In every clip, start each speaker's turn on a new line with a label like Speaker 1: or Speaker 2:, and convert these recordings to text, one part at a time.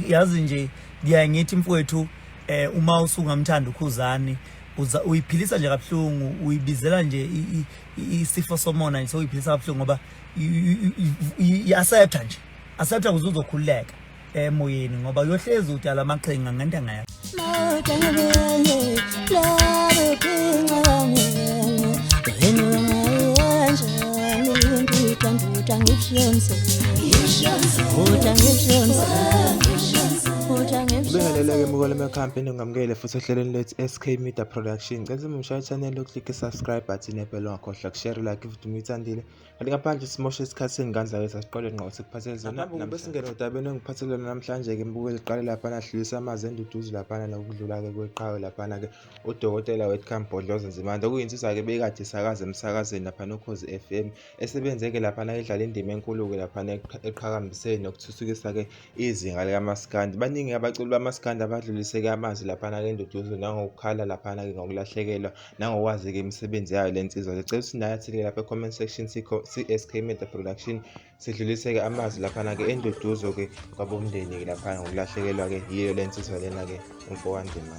Speaker 1: yazi nje ngiyangithi mfowethu uma usungamthanda ukhuzani uyiphilisa nje kabuhlungu uyibizela nje isifo somona nje uyiphilisa kabuhlungu ngoba accepta nje accepta ukuze uzokhululeka emoyeni ngoba uyohlezi udala amaqhinga ngento engayakho
Speaker 2: Ubingeleleke mukole mekhampeni ungamukele futhi ehlelweni lethu SK Media Production. Cela umshaya channel uklik subscribe button ebell ungakhohlwa share like if uyithandile. Kanti ngaphandle simoshe isikhathi senganza ke sasiqole ngqo sikuphathele zona. Besingena udabeni engiphathele namhlanje ke mbukele iqale lapha nahlisa amazi enduduzo lapha nokudlula ke kweqhawe lapha ke udokotela Wetcamp Bodloza Nzimande okuyinsizwa ke bekade isakaza emsakazweni lapha noKhozi FM esebenze ke lapha edlala indima enkulu ke lapha eqhakambiseni nokuthuthukisa ke izinga likaMaskandi. Baningi abaculi bamaskandi abadluliseke amanzi lapha enduduzo nangokukhala lapha ke ngokulahlekelwa nangokwazi ke imisebenzi yayo lensizwa. Lecela ukuthi naye athike lapha e-comment section CSK Media Production sidluliseke amanzi lapha ke enduduzo ke kwabomndeni ke lapha ngokulahlekelwa ke yiyo lensizwa lena ke umfowandima.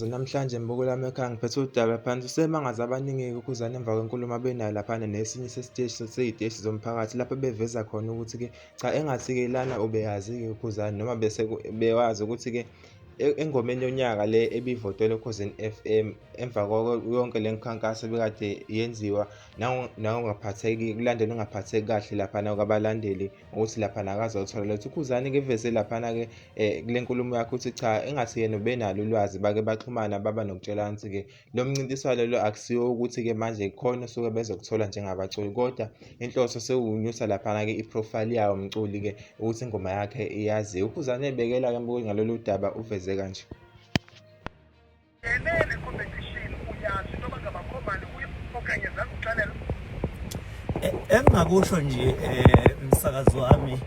Speaker 2: Namhlanje mbukula ekhaya ngiphethe udaba phansi semangaza abaningi ukuzana emva kwenkulumo abenayo lapha nesinye sesiteshi seyiteshi zomphakathi lapha beveza khona ukuthi ke cha engathi ke lana ubeyazi ke ukuzana noma bese bewazi ukuthi ke engomeni yonyaka le ebivotela eKhosini FM emva yonke lenkhankaso bekade yenziwa nangongaphatheki kulandela ungaphatheki kahle lapha kwabalandeli ukuthi lapha nakaza uthola lethu ukhuzani ke vese lapha ke kule nkulumo yakho ukuthi cha engathi yena ubenalo ulwazi bake baxhumana baba nokutshelana ukuthi ke lo mncintiswano lo akusiyo ukuthi ke manje khona suke bezokuthola njengabaculi kodwa inhloso sewunyusa lapha ke iprofile yawo umculi ke ukuthi ingoma yakhe iyazi ukhuzani ebekela ke mbuku ngalolu daba uveze kanje.
Speaker 3: Yenene competition uyazi noma ngabakhomani okanye zakuxalela
Speaker 1: engingakusho nje umsakazo wami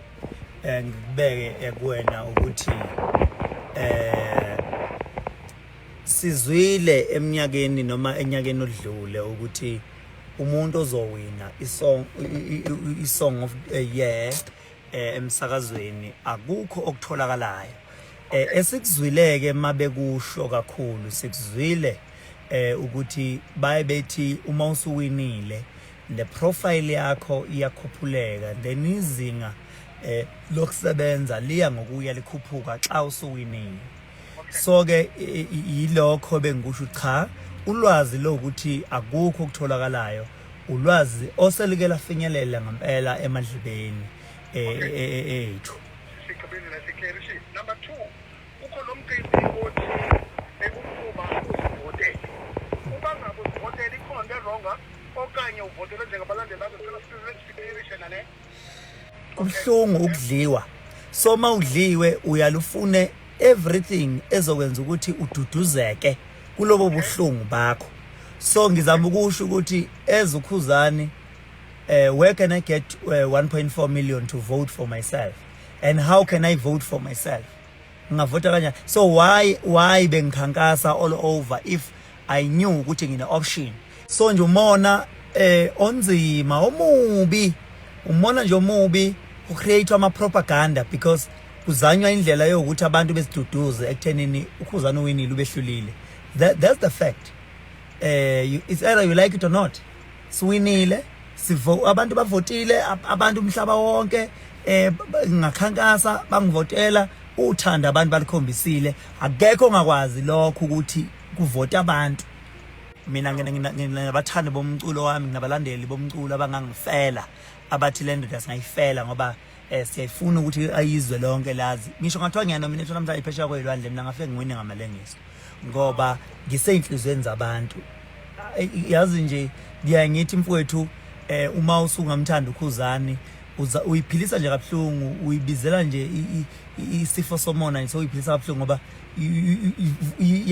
Speaker 1: ngibeke kuwena ukuthi sizwile eminyakeni noma enyakeni odlule ukuthi umuntu ozowina isong of the year emsakazweni akukho okutholakalayo esikuzwileke mabekusho kakhulu sikuzwile ukuthi bayebethi uma usuwinile the profile yakho iyakhuphuleka then izinga lokusebenza liya ngokuya likhuphuka xa usuwinile so ke yilokho bengikusho cha ulwazi lokuthi akukho okutholakalayo ulwazi oselike lafinyelela ngempela emadlibeni ethu.
Speaker 3: Number 2 ukho lo mcimbi othi ekuphuma uzivotele uba ngabe uzivotele ikhona wronga okanye uvotele njengabalandeli bazo cela ne
Speaker 1: kubhlungu ukudliwa so mawudliwe uyalufune everything ezokwenza ukuthi ududuzeke kulobo buhlungu bakho so ngizama ukusho ukuthi ezukhuzani where can I get 1.4 million to vote for myself and how can I vote for myself ngavota kanja so why bengikhankasa all over if I knew ukuthi ngine option so nje umona onzima omubi umona nje omubi ucreate ama propaganda because kuzanywa indlela yokuthi abantu besiduduze ekuthenini ukhuzana uwinile ubehlulile that's the fact it's either you like it or not siwinile abantu bavotile abantu umhlaba wonke ngakhankasa bangivotela uthanda abantu balikhombisile akekho ongakwazi lokho ukuthi kuvota abantu mina nginabathandi bomculo wami nginabalandeli bomculo abangangifela abathi le ndoda singayifela ngoba siyayifuna ukuthi ayizwe lonke lazi ngisho ngathiwa ngiyanominate namhlanje iphesha kwelwandle mina ngafike ngiwine ngamalengiso ngoba ngiseyinhlizweni zabantu yazi nje ngiyangithi mfowethu uma usungamthanda ukhuzani uyiphilisa nje kabuhlungu uyibizela nje isifo somona nje uyiphilisa kabuhlungu ngoba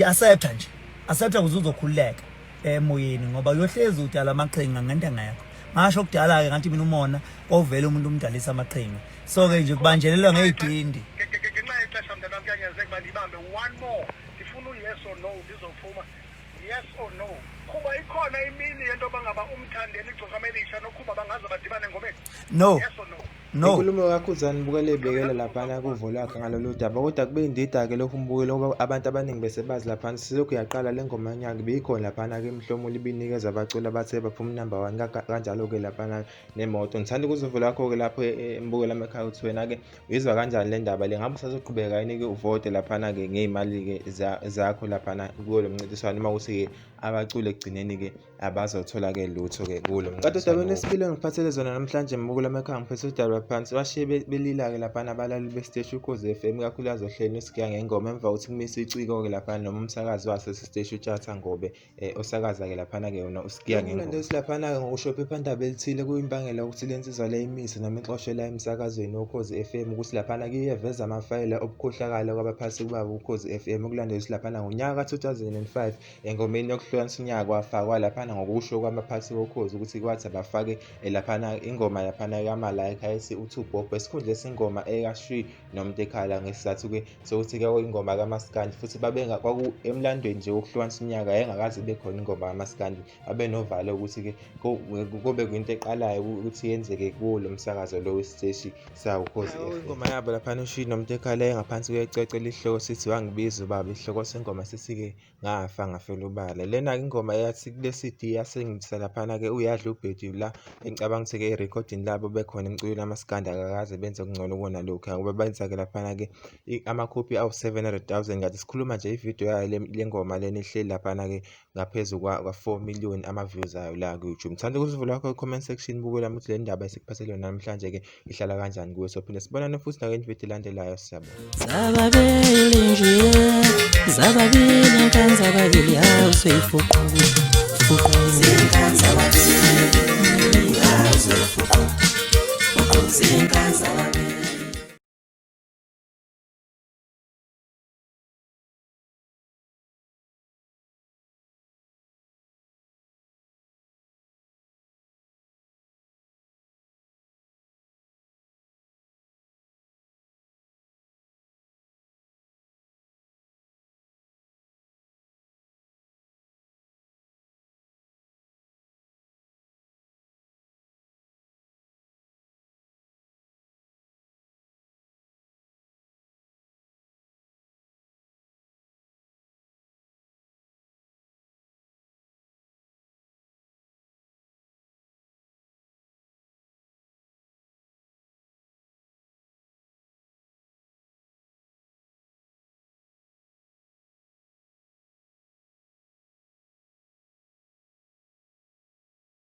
Speaker 1: accepta nje accepta ukuze uzokhululeka emoyeni ngoba uyohlezi udala amaqhinga ngento engayakho ngasho kudala ke ngathi mina umona ovela umuntu umdalisa amaqhinga so ke nje kubanjelelwa ngezidindi
Speaker 3: ngenxa yexesha mntanami kuyangenzeka ukuba ndibambe one more ndifuna yes or no ndizophuma yes or no kuba ikhona imini yento bangaba umthandeni igcoka melisha nokuba bangaze badibane ngomeni
Speaker 1: No,
Speaker 3: yes or no
Speaker 1: no.
Speaker 2: inkulumo kakhuzani bukele ibekele laphana kuvo lakhe ngalolu daba kodwa kube indida-ke lokhu mbukelo ngoba abantu abaningi bese bazi laphana silokhu yaqala le ngoma yanyaka beyikhona laphana-ke mhlomulo ibinikeza abaculi abathe baphuma number 1 kanjalo-ke laphana nemoto. Ngithanda ukuzovula lakho-ke lapho embukelo amakhaya ukuthi wena-ke uyizwa kanjani le ndaba le, ngabe usazoqhubeka yini-ke uvote laphana-ke ngey'mali-ke zakho laphana kulo mncintiswano uma ukuthi-ke abaculi ekugcineni-ke abazothola-ke lutho-ke kulo mncintiswano. Kanti udabeni lesibili engiphathele zona namhlanje mbukelo amakhaya ngiphethe udaba phansi bashiye belila-ke laphana abalaleli besiteshi Ukhozi FM kakhulukazi ohlelweni Sigiya Ngengoma emva kokuthi kumisa iciko-ke laphana noma umsakazi waso sesiteshi uTshatha Ngobe osakaza-ke laphana-ke yona uSigiya Ngengoma. Ulandeli laphana-ke ngokusho iphephandaba elithile kuyimbangela yokuthi le nsizwa le imise noma ixoshela emsakazweni Ukhozi FM ukuthi laphana-ke iyeveza amafayela obukhohlakala kwabaphathi babo Ukhozi FM ukulandela laphana ngonyaka ka-2005 engomeni yokuhlukanisa unyaka kwafakwa laphana ngokusho kwabaphathi bokhozi ukuthi kwathi abafake laphana ingoma laphana yamalayika ethi uTuBob esikhundla esingoma ekaShwi noMtekhala ngesizathu-ke sokuthi-ke ingoma kaMaskandi futhi kwaku emlandweni nje wokuhlukanisa unyaka yayingakaze ibe khona ingoma kaMaskandi babe novalo ukuthi-ke kube kuyinto eqalayo ukuthi yenzeke kuwo lo msakazo lo wesiteshi sawo Ukhozi FM. Ingoma yabo laphana uShwi noMtekhala engaphansi kwecece lihloko sithi wangibiza ubaba isihloko sengoma sithi-ke ngafa ngafela ubala. Lena-ke ingoma yathi kule CD yasengisa laphana-ke uyadla ubhedu la engicabanga ukuthi-ke i-recording labo bekhona emculweni kaMaskandi akakaze benze okungcono kona lokhu ngoba benza-ke laphana-ke amakhophi awu-700,000 ngathi sikhuluma nje ividiyo yayo le ngoma lena ihleli laphana-ke ngaphezu kwa-4 million ama-views ayo la ku-YouTube. Ngithanda ukuzivula kwakho i-comment section bukwela ukuthi le ndaba esikuphathele yona namhlanje-ke ihlala kanjani kuwe, sophinde sibonane futhi nakwenye ividiyo elandelayo. Siyabona.
Speaker 4: Zababili nje zababili nkani zababili hawu seyifuqula zinkani zababili hawu seyifuqula zinkani zababili